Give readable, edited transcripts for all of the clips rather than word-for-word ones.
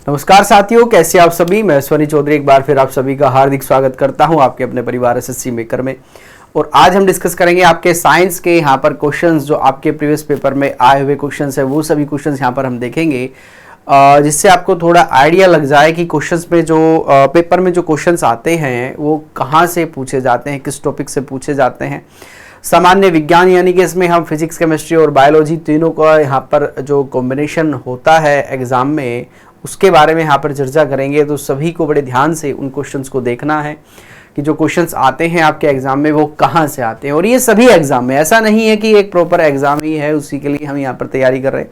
नमस्कार साथियों, कैसे आप सभी। मैं स्वनी चौधरी एक बार फिर आप सभी का हार्दिक स्वागत करता हूं आपके अपने परिवार एसएससी मेकर में। और आज हम डिस्कस करेंगे आपके साइंस के यहाँ पर क्वेश्चंस, जो आपके प्रीवियस पेपर में आए हुए क्वेश्चंस है, वो सभी क्वेश्चंस यहाँ पर हम देखेंगे, जिससे आपको थोड़ा आइडिया लग जाए कि क्वेश्चंस में जो पेपर में जो क्वेश्चंस आते हैं वो कहाँ से पूछे जाते हैं, किस टॉपिक से पूछे जाते हैं। सामान्य विज्ञान यानी कि इसमें हम फिजिक्स, केमिस्ट्री और बायोलॉजी तीनों का यहाँ पर जो कॉम्बिनेशन होता है एग्ज़ाम में, उसके बारे में यहाँ पर चर्चा करेंगे। तो सभी को बड़े ध्यान से उन क्वेश्चंस को देखना है कि जो क्वेश्चंस आते हैं आपके एग्जाम में वो कहाँ से आते हैं। और ये सभी एग्जाम में, ऐसा नहीं है कि एक प्रॉपर एग्जाम ही है उसी के लिए हम यहाँ पर तैयारी कर रहे हैं।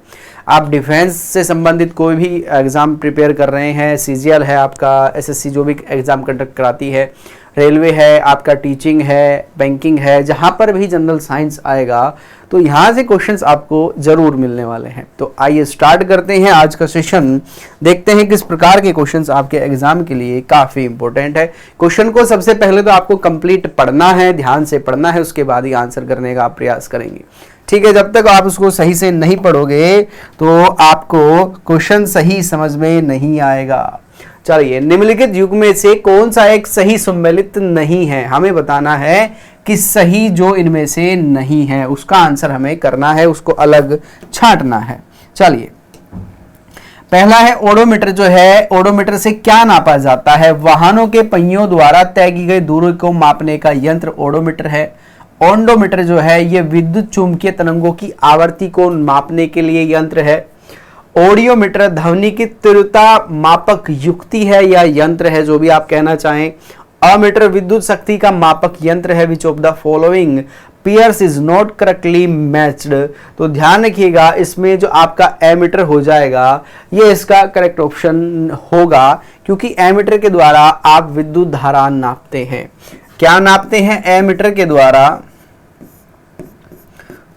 आप डिफेंस से संबंधित कोई भी एग्जाम प्रिपेयर कर रहे हैं, सीजीएल है आपका, एसएससी जो भी एग्जाम कंडक्ट कराती है, रेलवे है आपका, टीचिंग है, बैंकिंग है, जहाँ पर भी जनरल साइंस आएगा तो यहाँ से क्वेश्चंस आपको जरूर मिलने वाले हैं। तो आइए स्टार्ट करते हैं आज का सेशन। देखते हैं किस प्रकार के क्वेश्चंस आपके एग्जाम के लिए काफ़ी इंपॉर्टेंट है। क्वेश्चन को सबसे पहले तो आपको कंप्लीट पढ़ना है, ध्यान से पढ़ना है, उसके बाद ही आंसर करने का आप प्रयास करेंगे। ठीक है, जब तक आप उसको सही से नहीं पढ़ोगे तो आपको क्वेश्चन सही समझ में नहीं आएगा। चलिए, निम्नलिखित युग में से कौन सा एक सही सम्मिलित नहीं है, हमें बताना है कि सही जो इनमें से नहीं है उसका आंसर हमें करना है, उसको अलग छांटना है। चलिए, पहला है ओडोमीटर। जो है ओडोमीटर से क्या नापा जाता है? वाहनों के पहियों द्वारा तय की गई दूरी को मापने का यंत्र ओडोमीटर है। ओंडोमीटर जो है ये विद्युत चुंबकीय तरंगों की आवृत्ति को मापने के लिए यंत्र है। ऑडियोमीटर ध्वनि की तीव्रता मापक युक्ति है या यंत्र है, जो भी आप कहना चाहें। अमीटर विद्युत शक्ति का मापक यंत्र है। विच of the following pairs is not correctly matched. तो ध्यान रखिएगा, इसमें जो आपका एमीटर हो जाएगा ये इसका करेक्ट ऑप्शन होगा, क्योंकि एमीटर के द्वारा आप विद्युत धारा नापते हैं। क्या नापते हैं? एमीटर के द्वारा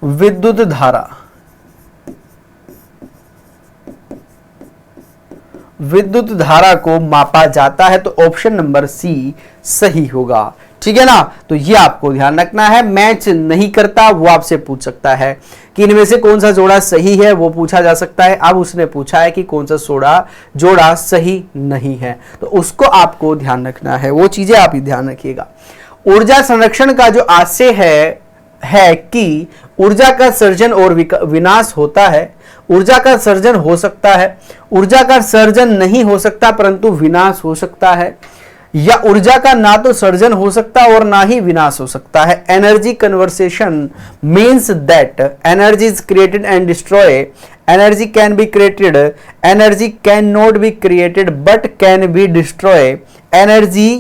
विद्युत धारा, विद्युत धारा को मापा जाता है। तो ऑप्शन नंबर सी सही होगा। ठीक है ना, तो ये आपको ध्यान रखना है। मैच नहीं करता वो आपसे पूछ सकता है कि इनमें से कौन सा जोड़ा सही है, वो पूछा जा सकता है। अब उसने पूछा है कि कौन सा जोड़ा सही नहीं है, तो उसको आपको ध्यान रखना है, वो चीजें आप ही ध्यान रखिएगा। ऊर्जा संरक्षण का जो आशय है कि ऊर्जा का सृजन और विनाश होता है। ऊर्जा का सर्जन हो सकता है, ऊर्जा का सर्जन नहीं हो सकता परंतु विनाश हो सकता है, या ऊर्जा का ना तो सर्जन हो सकता और ना ही विनाश हो सकता है। Energy conversation means that energy is created and destroy, energy can be created, energy can not be created but can be destroy, energy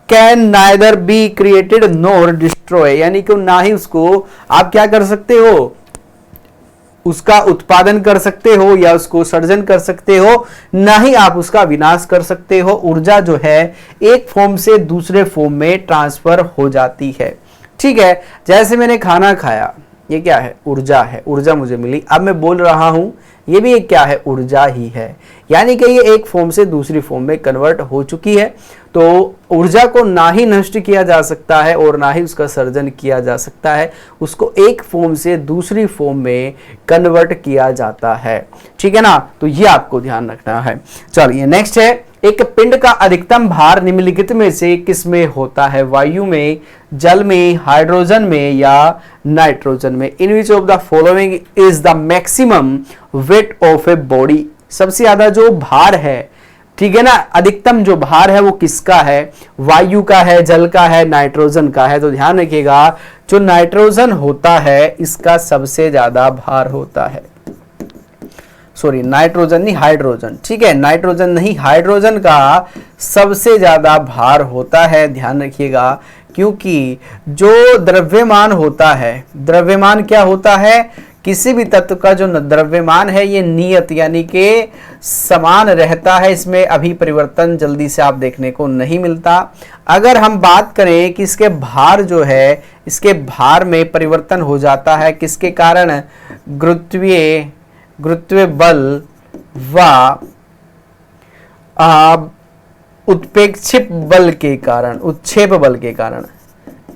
can neither be created nor destroy. यानी कि ना ही उसको आप क्या कर सकते हो, उसका उत्पादन कर सकते हो या उसको सर्जन कर सकते हो, ना ही आप उसका विनाश कर सकते हो। ऊर्जा जो है एक फॉर्म से दूसरे फॉर्म में ट्रांसफर हो जाती है। ठीक है, जैसे मैंने खाना खाया, ये क्या है? ऊर्जा है, ऊर्जा मुझे मिली। अब मैं बोल रहा हूं, ये भी एक क्या है? ऊर्जा ही है। यानी कि ये एक फॉर्म से दूसरी फॉर्म में कन्वर्ट हो चुकी है। तो ऊर्जा को ना ही नष्ट किया जा सकता है और ना ही उसका सर्जन किया जा सकता है, उसको एक फॉर्म से दूसरी फॉर्म में कन्वर्ट किया जाता है। ठीक है ना, तो ये आपको ध्यान रखना है। चलिए, नेक्स्ट है, एक पिंड का अधिकतम भार निम्नलिखित में से किसमें होता है? वायु में, जल में, हाइड्रोजन में या नाइट्रोजन में। In which of the following is the maximum weight of a body. सबसे ज्यादा जो भार है, ठीक है ना, अधिकतम जो भार है वो किसका है? वायु का है, जल का है, नाइट्रोजन का है। तो ध्यान रखिएगा, जो नाइट्रोजन होता है इसका सबसे ज्यादा भार होता है। सॉरी, नाइट्रोजन नहीं, हाइड्रोजन। ठीक है, नाइट्रोजन नहीं, हाइड्रोजन का सबसे ज्यादा भार होता है। ध्यान रखिएगा, क्योंकि जो द्रव्यमान होता है, द्रव्यमान क्या होता है? किसी भी तत्व का जो द्रव्यमान है ये नियत यानी कि समान रहता है, इसमें अभी परिवर्तन जल्दी से आप देखने को नहीं मिलता। अगर हम बात करें कि इसके भार जो है, इसके भार में परिवर्तन हो जाता है, किसके कारण? गुरुत्वीय बल व उत्प्रेक्षित बल के कारण, उत्क्षेप बल के कारण,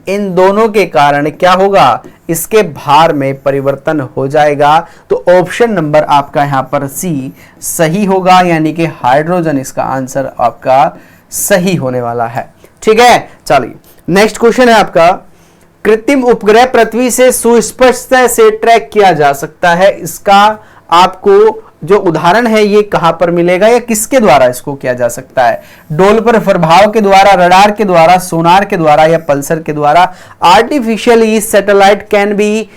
इन दोनों के कारण क्या होगा? इसके भार में परिवर्तन हो जाएगा। तो ऑप्शन नंबर आपका यहां पर सी सही होगा, यानी कि हाइड्रोजन इसका आंसर आपका सही होने वाला है। ठीक है, चलिए नेक्स्ट क्वेश्चन है आपका, कृत्रिम उपग्रह पृथ्वी से सुस्पष्टता से ट्रैक किया जा सकता है, इसका आपको जो उदाहरण है ये कहां पर मिलेगा या किसके द्वारा इसको किया जा सकता है? डोपलर प्रभाव के द्वारा, रडार के द्वारा, सोनार के द्वारा या पल्सर के द्वारा। Artificially satellite can be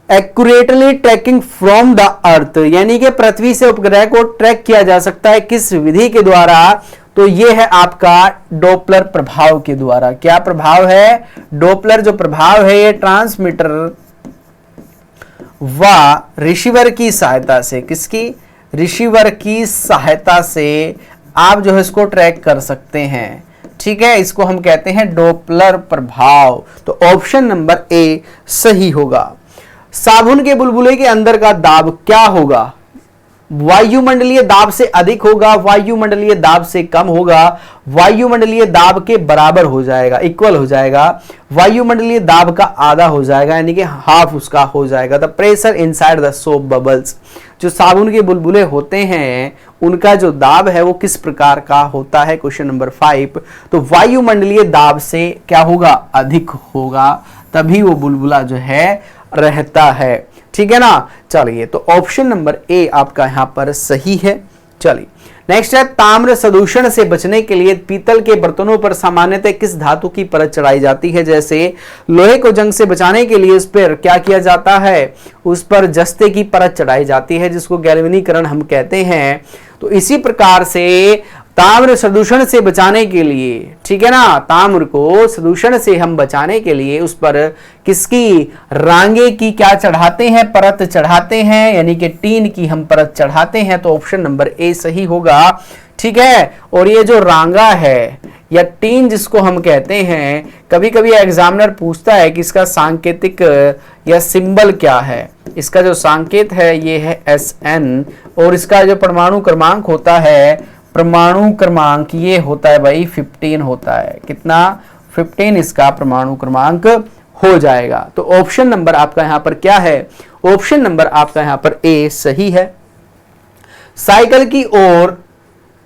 accurately tracking from the earth, यानी कि पृथ्वी से उपग्रह को ट्रैक किया जा सकता है किस विधि के द्वारा? तो ये है आपका डोपलर प्रभाव के द्वारा। क्या प्रभाव है? डोपलर जो प्रभाव है ये ट्रांसमीटर व रिसीवर की सहायता से, किसकी? रिसीवर की सहायता से आप जो है इसको ट्रैक कर सकते हैं। ठीक है, इसको हम कहते हैं डोपलर प्रभाव। तो ऑप्शन नंबर ए सही होगा। साबुन के बुलबुले के अंदर का दाब क्या होगा? वायुमंडलीय दाब से अधिक होगा, वायुमंडलीय दाब से कम होगा, वायुमंडलीय दाब के बराबर हो जाएगा, इक्वल हो जाएगा, वायुमंडलीय दाब का आधा हो जाएगा, यानी कि हाफ उसका हो जाएगा। The pressure inside the soap bubbles, जो साबुन के बुलबुले होते हैं उनका जो दाब है वो किस प्रकार का होता है? Question number 5। तो वायुमंडलीय दाब से क्या होगा? अधिक होगा, तभी वो बुलबुला जो है रहता है। ठीक है ना, चलिए तो ऑप्शन नंबर ए आपका यहां पर सही है। चलिए नेक्स्ट है, ताम्र प्रदूषण से बचने के लिए पीतल के बर्तनों पर सामान्यतः किस धातु की परत चढ़ाई जाती है? जैसे लोहे को जंग से बचाने के लिए उस पर क्या किया जाता है? उस पर जस्ते की परत चढ़ाई जाती है, जिसको गैल्वेनीकरण हम कहते हैं। तो इसी प्रकार से ताम्र प्रदूषण से बचाने के लिए, ठीक है ना, ताम्र को प्रदूषण से हम बचाने के लिए उस पर किसकी? रांगे की क्या चढ़ाते हैं? परत चढ़ाते हैं, यानी कि टीन की हम परत चढ़ाते हैं। तो ऑप्शन नंबर ए सही होगा। ठीक है, और ये जो रांगा है या टीन जिसको हम कहते हैं, कभी कभी एग्जामिनर पूछता है कि इसका सांकेतिक या सिंबल क्या है। इसका जो सांकेत है ये है SN, और इसका जो परमाणु क्रमांक होता है, परमाणु क्रमांक ये होता है भाई 15 होता है। कितना? 15 इसका परमाणु क्रमांक हो जाएगा। तो ऑप्शन नंबर आपका यहां पर क्या है? ऑप्शन नंबर आपका यहां पर ए सही है। साइकिल की ओर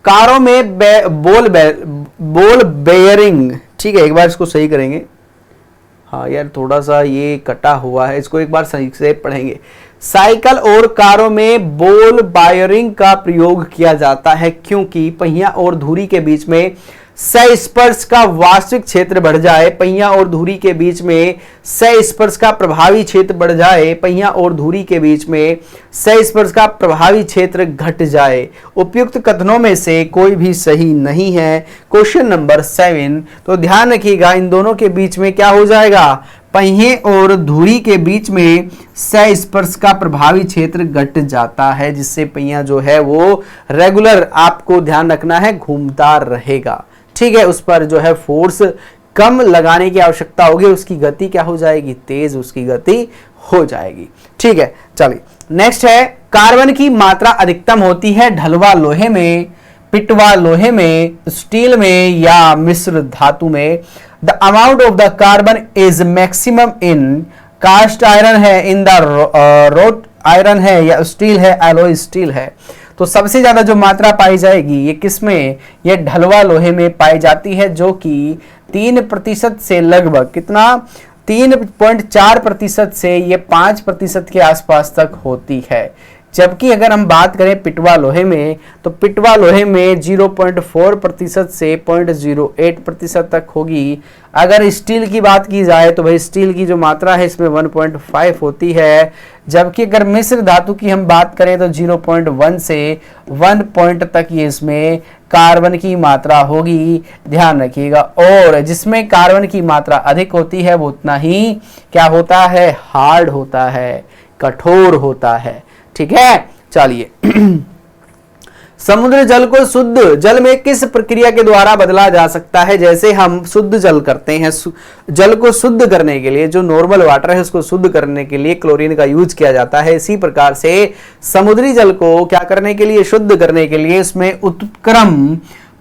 कारों में बॉल बेयरिंग, ठीक है, एक बार इसको सही करेंगे। हाँ यार थोड़ा सा ये कटा हुआ है, इसको एक बार सही से पढ़ेंगे। साइकिल और कारों में बॉल बेयरिंग का प्रयोग किया जाता है क्योंकि पहिया और धुरी के बीच में सहस्पर्श का वास्तविक क्षेत्र बढ़ जाए, पहिया और धुरी के बीच में सहस्पर्श का प्रभावी क्षेत्र बढ़ जाए, पहिया और धुरी के बीच में सहस्पर्श का प्रभावी क्षेत्र घट जाए। उपयुक्त कथनों में से कोई भी सही नहीं है। Question number 7। तो ध्यान रखिएगा, इन दोनों के बीच में क्या हो जाएगा? पहिए और धुरी के बीच में सहस्पर्श का प्रभावी क्षेत्र घट जाता है, जिससे पहिया जो है वो रेगुलर, आपको ध्यान रखना है, घूमता रहेगा। ठीक है, उस पर जो है फोर्स कम लगाने की आवश्यकता होगी, उसकी गति क्या हो जाएगी? तेज उसकी गति हो जाएगी। ठीक है, चलिए नेक्स्ट है, कार्बन की मात्रा अधिकतम होती है ढलवा लोहे में, पिटवा लोहे में, स्टील में या मिश्र धातु में। The amount of the carbon is maximum in cast iron है, इन द रोट आयरन है, या स्टील है, एलॉय स्टील है। तो सबसे ज्यादा जो मात्रा पाई जाएगी ये किसमें? ये ढलवा लोहे में पाई जाती है, जो कि 3% से लगभग कितना? 3.4% से ये 5% के आसपास तक होती है। जबकि अगर हम बात करें पिटवा लोहे में, तो पिटवा लोहे में 0.4% से 0.08% तक होगी। अगर स्टील की बात की जाए तो भाई स्टील की जो मात्रा है इसमें 1.5 होती है। जबकि अगर मिश्र धातु की हम बात करें तो 0.1 से 1 पॉइंट तक ये इसमें कार्बन की मात्रा होगी, ध्यान रखिएगा। और जिसमें कार्बन की मात्रा अधिक होती है वो उतना ही क्या होता है? हार्ड होता है, कठोर होता है। ठीक है, चलिए समुद्र जल को शुद्ध जल में किस प्रक्रिया के द्वारा बदला जा सकता है? जैसे हम शुद्ध जल करते हैं, जल को शुद्ध करने के लिए, जो नॉर्मल वाटर है उसको शुद्ध करने के लिए क्लोरीन का यूज किया जाता है। इसी प्रकार से समुद्री जल को क्या करने के लिए? शुद्ध करने के लिए उसमें उत्क्रम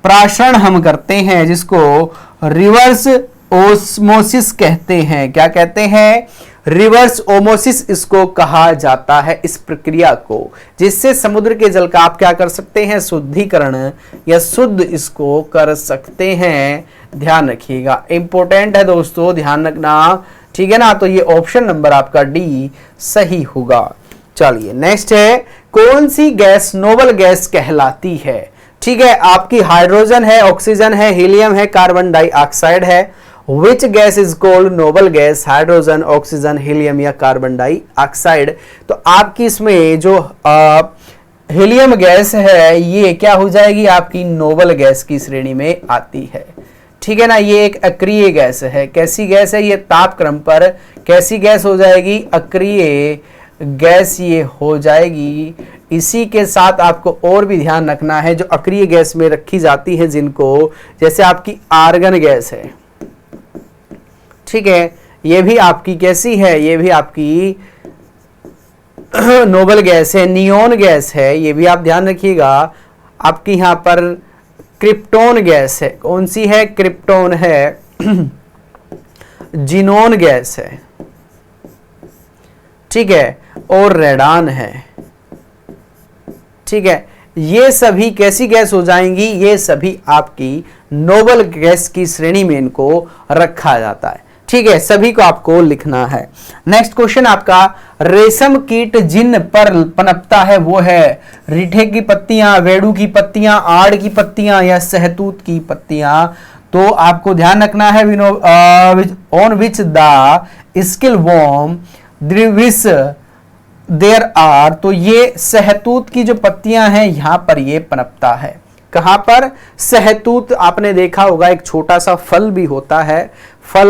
प्राशन हम करते हैं, जिसको रिवर्स ओस्मोसिस कहते हैं। क्या कहते हैं? रिवर्स ओमोसिस इसको कहा जाता है, इस प्रक्रिया को, जिससे समुद्र के जल का आप क्या कर सकते हैं, शुद्धिकरण या शुद्ध इसको कर सकते हैं। ध्यान रखिएगा, इंपॉर्टेंट है दोस्तों, ध्यान रखना, ठीक है ना। तो ये ऑप्शन नंबर आपका डी सही होगा। चलिए नेक्स्ट है, कौन सी गैस नोबल गैस कहलाती है? ठीक है, आपकी हाइड्रोजन है, ऑक्सीजन है, हीलियम है, कार्बन डाइऑक्साइड है। Which gas is called noble gas? Hydrogen, oxygen, helium या कार्बन डाइऑक्साइड। तो आपकी इसमें जो हीलियम गैस है ये क्या हो जाएगी, आपकी नोबल गैस की श्रेणी में आती है। ठीक है ना, ये एक अक्रिय गैस है। कैसी गैस है? ये तापक्रम पर कैसी गैस हो जाएगी? अक्रिय गैस ये हो जाएगी। इसी के साथ आपको और भी ध्यान रखना है, जो अक्रिय गैस में रखी जाती है जिनको, जैसे आपकी आर्गन गैस है, ठीक है, ये भी आपकी कैसी है, ये भी आपकी नोबल गैस है। नियोन गैस है, ये भी आप ध्यान रखिएगा। आपकी यहां पर क्रिप्टोन गैस है, कौन सी है? क्रिप्टोन है। जिनोन गैस है, ठीक है, और रेडान है, ठीक है। ये सभी कैसी गैस हो जाएंगी? ये सभी आपकी नोबल गैस की श्रेणी में इनको रखा जाता है। ठीक है, सभी को आपको लिखना है। नेक्स्ट क्वेश्चन आपका, रेशम कीट जिन पर पनपता है वो है रीठे की पत्तियां, वेड़ू की पत्तियां, आड़ की पत्तियां या सहतूत की पत्तियां। तो आपको ध्यान रखना है, on which the skill worm द्रिविस देयर आर। तो ये सहतूत की जो पत्तियां हैं यहां पर ये पनपता है। कहां पर? सहतूत। आपने देखा होगा एक छोटा सा फल भी होता है, फल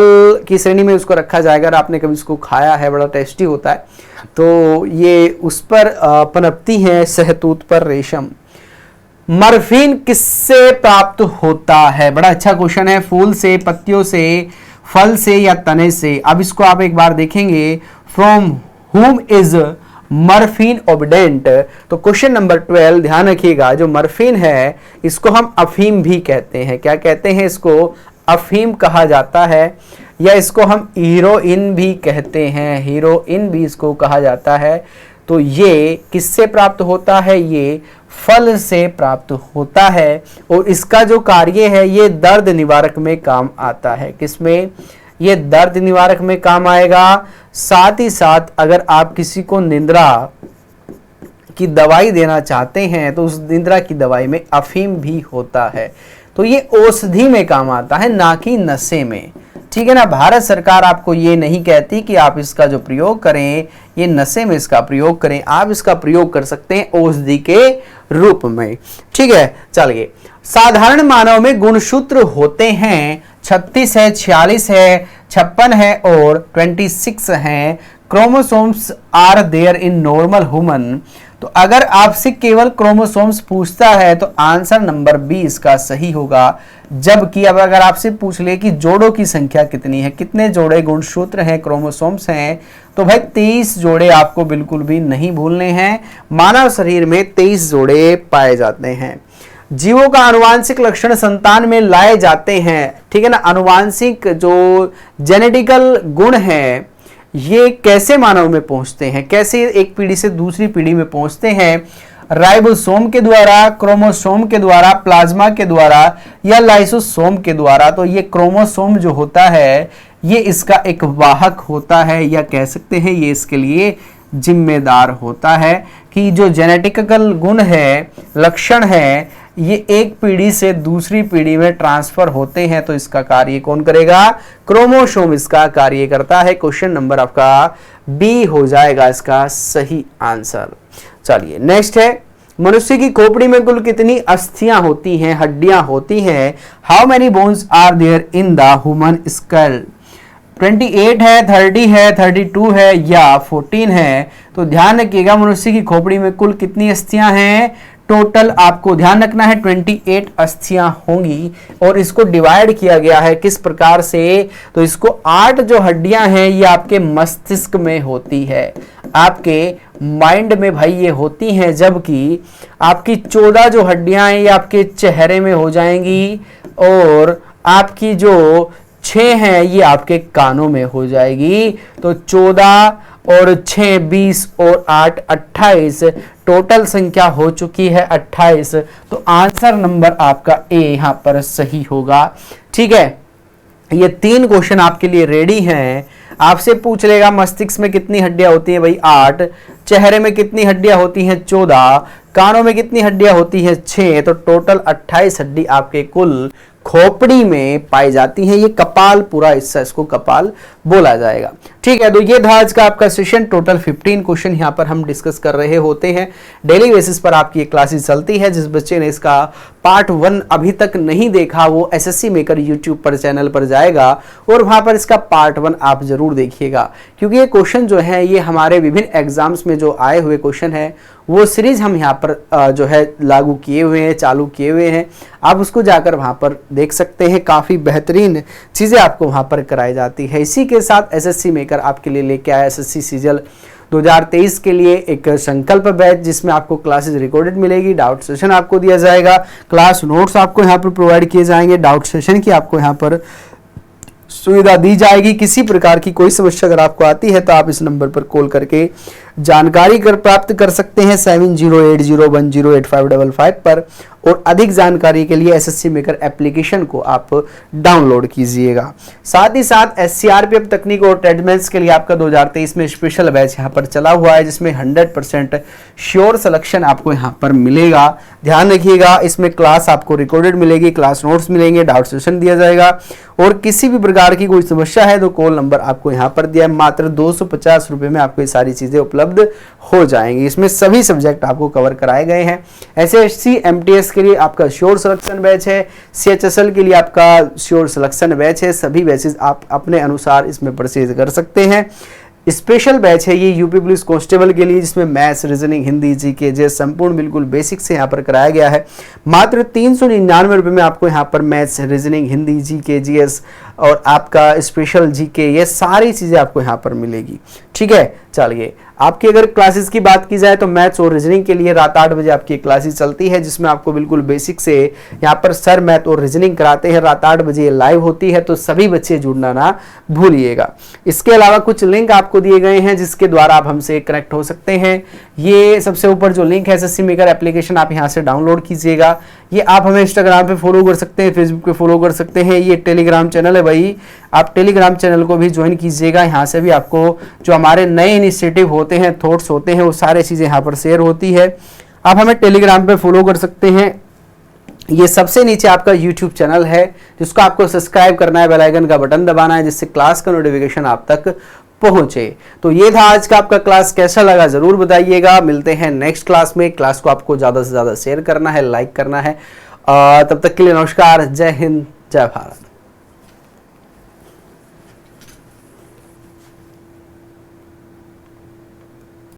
की श्रेणी में उसको रखा जाएगा। अगर आपने कभी उसको खाया है, बड़ा टेस्टी होता है। तो ये उस पर पनपती है, सहतूत पर रेशम। मर्फीन किससे प्राप्त होता है? बड़ा अच्छा क्वेश्चन है। फूल से, पत्तियों से, फल से या तने से? अब इसको आप एक बार देखेंगे, फ्रॉम whom is मर्फीन ओबिडेंट। तो क्वेश्चन नंबर 12 ध्यान रखिएगा, जो मर्फीन है इसको हम अफीम भी कहते हैं। क्या कहते हैं? इसको अफीम कहा जाता है, या इसको हम हीरोइन भी कहते हैं, हीरोइन भी इसको कहा जाता है। तो ये किससे प्राप्त होता है? ये फल से प्राप्त होता है, और इसका जो कार्य है ये दर्द निवारक में काम आता है। किसमें? ये दर्द निवारक में काम आएगा। साथ ही साथ अगर आप किसी को निद्रा की दवाई देना चाहते हैं तो उस निद्रा की दवाई में अफीम भी होता है। तो ये औषधि में काम आता है, ना कि नशे में। ठीक है ना। भारत सरकार आपको ये नहीं कहती कि आप इसका जो प्रयोग करें ये नशे में इसका प्रयोग करें, आप इसका प्रयोग कर सकते हैं औषधि के रूप में। ठीक है, चलिए। साधारण मानव में गुणसूत्र होते हैं 36 है, 46 है, 56 है और 26 हैं। Chromosomes are there in normal human. तो अगर आपसे केवल क्रोमोसोम्स पूछता है तो आंसर नंबर बी इसका सही होगा। जबकि अब अगर आपसे पूछ ले कि जोड़ों की संख्या कितनी है, कितने जोड़े गुणसूत्र हैं, क्रोमोसोम्स हैं, तो भाई 23 जोड़े आपको बिल्कुल भी नहीं भूलने हैं। मानव शरीर में 23 जोड़े पाए जाते हैं। जीवों का आनुवांशिक लक्षण संतान में लाए जाते हैं। ठीक है ना। आनुवांशिक जो जेनेटिकल गुण हैं ये कैसे मानव में पहुंचते हैं, कैसे एक पीढ़ी से दूसरी पीढ़ी में पहुंचते हैं? राइबोसोम के द्वारा, क्रोमोसोम के द्वारा, प्लाज्मा के द्वारा या लाइसोसोम के द्वारा। तो ये क्रोमोसोम जो होता है ये इसका एक वाहक होता है, या कह सकते हैं ये इसके लिए जिम्मेदार होता है कि जो जेनेटिकल गुण है, लक्षण है, ये एक पीढ़ी से दूसरी पीढ़ी में ट्रांसफर होते हैं। तो इसका कार्य कौन करेगा? क्रोमोसोम इसका कार्य करता है। क्वेश्चन नंबर आपका बी हो जाएगा इसका सही आंसर। चलिए नेक्स्ट है, मनुष्य की खोपड़ी में कुल कितनी अस्थियां होती हैं, हड्डियां होती हैं? How many bones are there in the human skull? 28 है, 30 है, 32 है या 14 है? तो ध्यान रखिएगा, मनुष्य की खोपड़ी में कुल कितनी अस्थियां हैं? टोटल आपको ध्यान रखना है 28 अस्थियां होंगी। और इसको डिवाइड किया गया है किस प्रकार से? तो इसको 8 जो हड्डियां हैं ये आपके मस्तिष्क में होती है, आपके माइंड में भाई ये होती हैं। जबकि आपकी 14 जो हड्डियां हैं ये आपके चेहरे में हो जाएंगी, और आपकी जो 6 है ये आपके कानों में हो जाएगी। तो 14 और 6 20 और 8 28, टोटल संख्या हो चुकी है 28। तो आंसर नंबर आपका ए यहां पर सही होगा। ठीक है, ये 3 क्वेश्चन आपके लिए रेडी हैं। आपसे पूछ लेगा मस्तिष्क में कितनी हड्डियां होती हैं, भाई 8। चेहरे में कितनी हड्डियां होती हैं, 14। कानों में कितनी हड्डियां होती हैं, 6। तो टोटल 28 हड्डी आपके कुल खोपड़ी में पाई जाती है। ये कपाल पूरा हिस्सा, इसको कपाल बोला जाएगा। ठीक है, तो ये था आज का आपका सेशन। टोटल 15 क्वेश्चन यहाँ पर हम डिस्कस कर रहे होते हैं। डेली बेसिस पर आपकी क्लासेस चलती है। जिस बच्चे ने इसका पार्ट 1 अभी तक नहीं देखा वो एसएससी मेकर यूट्यूब पर चैनल पर जाएगा और वहां पर इसका पार्ट 1 आप जरूर देखिएगा, क्योंकि ये क्वेश्चन जो है ये हमारे विभिन्न एग्जाम्स में जो आए हुए क्वेश्चन है वो सीरीज हम यहाँ पर जो है लागू किए हुए हैं, चालू किए हुए हैं। आप उसको जाकर वहां पर देख सकते हैं। काफी बेहतरीन चीजें आपको वहां पर कराई जाती है। इसी के साथ एसएससी मेकर आपके लिए लेके आया एसएससी सीजल 2023 के लिए एक संकल्प बैच, जिसमें आपको क्लासेस रिकॉर्डेड मिलेगी, डाउट सेशन आपको दिया जाएगा, क्लास नोट्स आपको यहाँ पर प्रोवाइड किए जाएंगे, डाउट सेशन की आपको यहाँ पर सुविधा दी जाएगी। किसी प्रकार की कोई समस्या अगर आपको आती है तो आप इस नंबर पर कॉल करके जानकारी प्राप्त कर सकते हैं 7080108555 पर। और अधिक जानकारी के लिए एसएससी मेकर एप्लीकेशन को आप डाउनलोड कीजिएगा। साथ ही साथ एससीआरपीएफ तकनीक और ट्रेडमेंस के लिए आपका 2023 में स्पेशल बैच यहाँ पर चला हुआ है, जिसमें 100% श्योर सिलेक्शन आपको यहाँ पर मिलेगा। ध्यान रखिएगा, इसमें क्लास आपको रिकॉर्डेड मिलेगी, क्लास नोट्स मिलेंगे, डाउट सेशन दिया जाएगा। और किसी भी प्रकार की कोई समस्या है तो कॉल नंबर आपको यहाँ पर दिया है। मात्र 250 रुपए में आपको ये सारी चीजें उपलब्ध हो जाएंगी। इसमें सभी सब्जेक्ट आपको कवर कराए गए हैं। एसएससी एमटीएस के लिए आपका श्योर सिलेक्शन बैच है, सीएचएसएल के लिए आपका श्योर सिलेक्शन बैच है। सभी बैचेस आप अपने अनुसार इसमें परचेज कर सकते हैं। स्पेशल बैच है ये यूपी पुलिस कांस्टेबल के लिए, जिसमें maths, reasoning, Hindi, GK, JS संपूर्ण बिल्कुल बेसिक से यहाँ पर कराया गया है। मात्र 399 रुपए में आपको यहाँ पर maths, reasoning, Hindi, GK, GS और आपका स्पेशल जीके, ये सारी चीजें आपको यहाँ पर मिलेगी। ठीक है, चलिए आपकी अगर क्लासेस की बात की जाए तो मैथ्स और रीजनिंग के लिए रात 8 बजे आपकी क्लासेस चलती है, जिसमें आपको बिल्कुल बेसिक से यहाँ पर सर मैथ और रीजनिंग कराते हैं। रात 8 बजे लाइव होती है, तो सभी बच्चे जुड़ना ना भूलिएगा। इसके अलावा कुछ लिंक आपको दिए गए हैं जिसके द्वारा आप हमसे कनेक्ट हो सकते हैं। ये सबसे ऊपर जो लिंक है एसएससी मेकर एप्लीकेशन, आप यहाँ से डाउनलोड कीजिएगा। ये आप हमें इंस्टाग्राम पे फॉलो कर सकते हैं, फेसबुक पे फॉलो कर सकते हैं। ये टेलीग्राम चैनल है भाई, आप टेलीग्राम चैनल को भी ज्वाइन कीजिएगा। यहाँ से भी आपको जो हमारे नए इनिशिएटिव होते हैं, थॉट्स होते हैं, वो सारे चीजें यहाँ पर शेयर होती है। आप हमें टेलीग्राम पे फॉलो कर सकते हैं। ये सबसे नीचे आपका यूट्यूब चैनल है, जिसको आपको सब्सक्राइब करना है, बेल आइकन का बटन दबाना है, जिससे क्लास का नोटिफिकेशन आप तक पहुंचे। तो ये था आज का आपका क्लास, कैसा लगा जरूर बताइएगा। मिलते हैं नेक्स्ट क्लास में। क्लास को आपको ज्यादा से ज्यादा शेयर करना है, लाइक करना है। तब तक के लिए नमस्कार, जय हिंद, जय भारत।